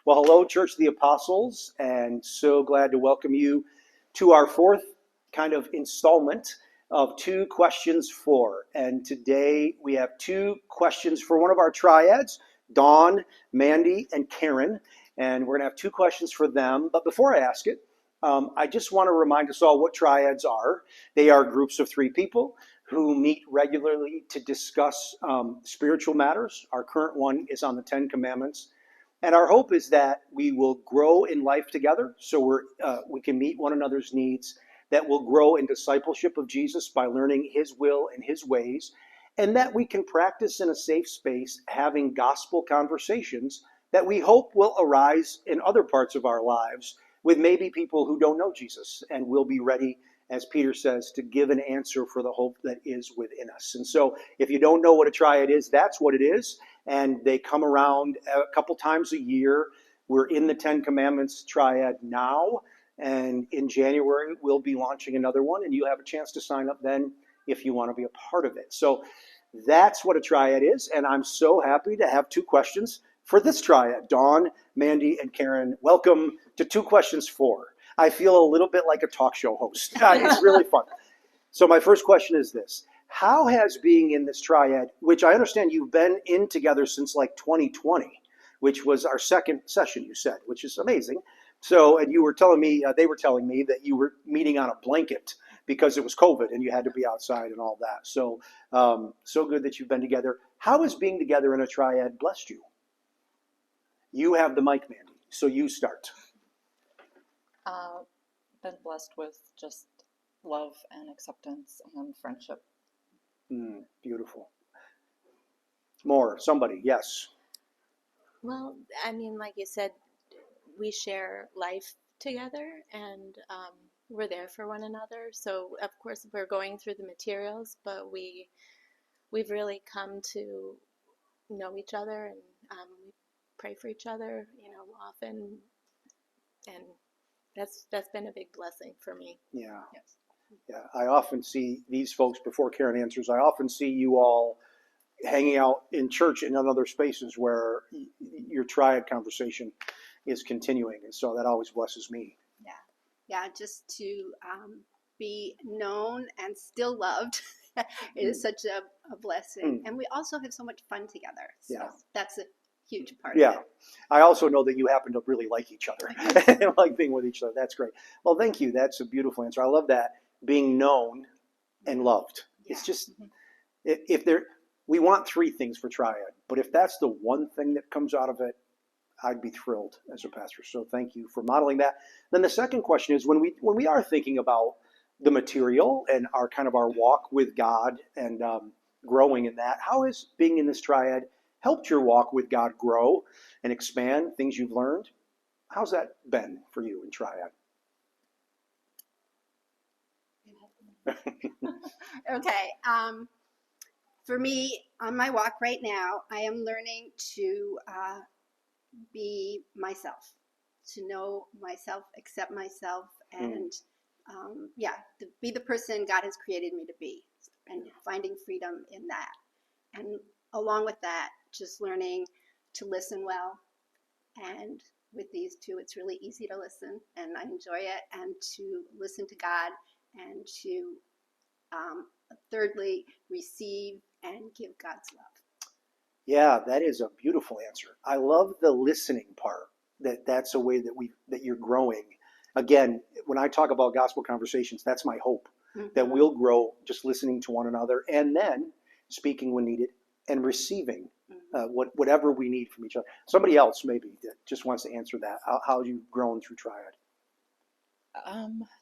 Well, hello, Church of the Apostles, and so glad to welcome you to our fourth kind of installment of Two Questions For. And today we have two questions for one of our triads, Dawn, Mandi, and Karen. And we're going to have two questions for them. But before I ask it, I just want to remind us all what triads are. They are groups of three people who meet regularly to discuss spiritual matters. Our current one is on the Ten Commandments. And our hope is that we will grow in life together so we can meet one another's needs, that we'll grow in discipleship of Jesus by learning his will and his ways, and that we can practice in a safe space having gospel conversations that we hope will arise in other parts of our lives with maybe people who don't know Jesus, and we'll be ready, as Peter says, to give an answer for the hope that is within us. And so if you don't know what a triad is, that's what it is. And they come around a couple times a year. We're in the Ten Commandments triad now. And in January, we'll be launching another one. And you have a chance to sign up then if you want to be a part of it. So that's what a triad is. And I'm so happy to have two questions for this triad. Dawn, Mandi, and Karen, welcome to Two Questions For. I feel a little bit like a talk show host. It's really fun. So my first question is this. How has being in this triad, which I understand you've been in together since like 2020, which was our second session, you said, which is amazing. So, and you were telling me, they were telling me that you were meeting on a blanket because it was COVID and you had to be outside and all that. So, so good that you've been together. How has being together in a triad blessed you? You have the mic, Mandi, so you start. Been blessed with just love and acceptance and friendship. Beautiful. More, somebody, yes. Well, I mean, like you said, we share life together and we're there for one another. So, of course, we're going through the materials, but we've really come to know each other and we pray for each other, often. And that's been a big blessing for me. Yeah. Yes. Yeah, I often see these folks, before Karen answers, I often see you all hanging out in church and in other spaces where your triad conversation is continuing. And so that always blesses me. Yeah, just to be known and still loved is such a blessing. And we also have so much fun together. So that's a huge part of it. I also know that you happen to really like each other and like being with each other. That's great. Well, thank you. That's a beautiful answer. I love that. Being known and loved. Yeah. It's just, we want three things for triad, but if that's the one thing that comes out of it, I'd be thrilled as a pastor. So thank you for modeling that. Then the second question is when we are thinking about the material and our walk with God and growing in that, how has being in this triad helped your walk with God grow and expand things you've learned? How's that been for you in triad? Okay. For me, on my walk right now, I am learning to be myself, to know myself, accept myself, and to be the person God has created me to be, and finding freedom in that. And along with that, just learning to listen well. And with these two, it's really easy to listen, and I enjoy it, and to listen to God, and to thirdly, receive and give God's love. Yeah, that is a beautiful answer. I love the listening part. That's a way that you're growing. Again, when I talk about gospel conversations, that's my hope, that we'll grow just listening to one another and then speaking when needed and receiving whatever we need from each other. Somebody else maybe that just wants to answer that. How have you grown through triad?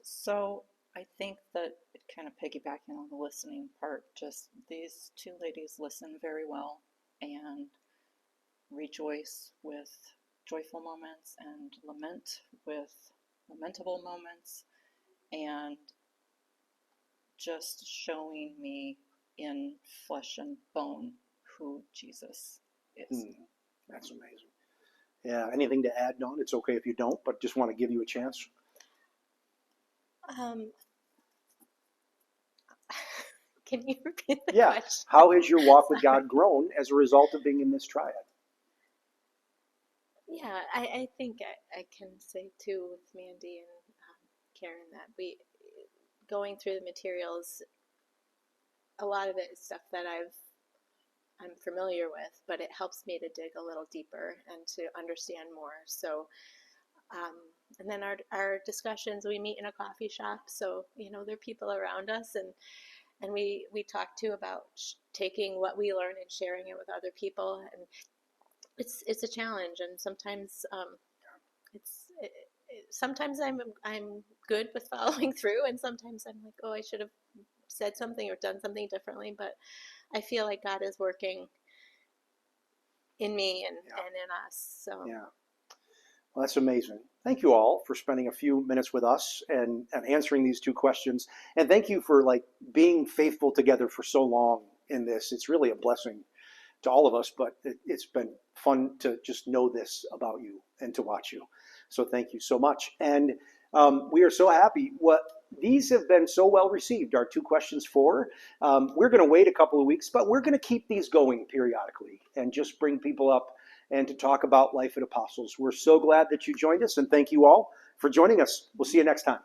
So I think that kind of piggybacking on the listening part, just these two ladies listen very well and rejoice with joyful moments and lament with lamentable moments, and just showing me in flesh and bone who Jesus is. That's amazing. Yeah, anything to add, Dawn? It's okay if you don't, but just want to give you a chance. Can you repeat the question? How has your walk with God grown as a result of being in this triad? Yeah, I think I can say too with Mandy and Karen that we going through the materials, a lot of it is stuff that I'm familiar with, but it helps me to dig a little deeper and to understand more. So, and then our discussions, we meet in a coffee shop, so there are people around us, and we talk too about taking what we learn and sharing it with other people, and it's a challenge, and sometimes it's it, sometimes I'm good with following through, and sometimes I'm like, oh, I should have said something or done something differently, but I feel like God is working in me and in us. So Yeah. Well, that's amazing. Thank you all for spending a few minutes with us and answering these two questions. And thank you for being faithful together for so long in this. It's really a blessing to all of us, but it's been fun to just know this about you and to watch you. So thank you so much. And we are so happy. These have been so well received, our 2 questions 4. We're going to wait a couple of weeks, but we're going to keep these going periodically and just bring people up and to talk about life at Apostles. We're so glad that you joined us, and thank you all for joining us. We'll see you next time.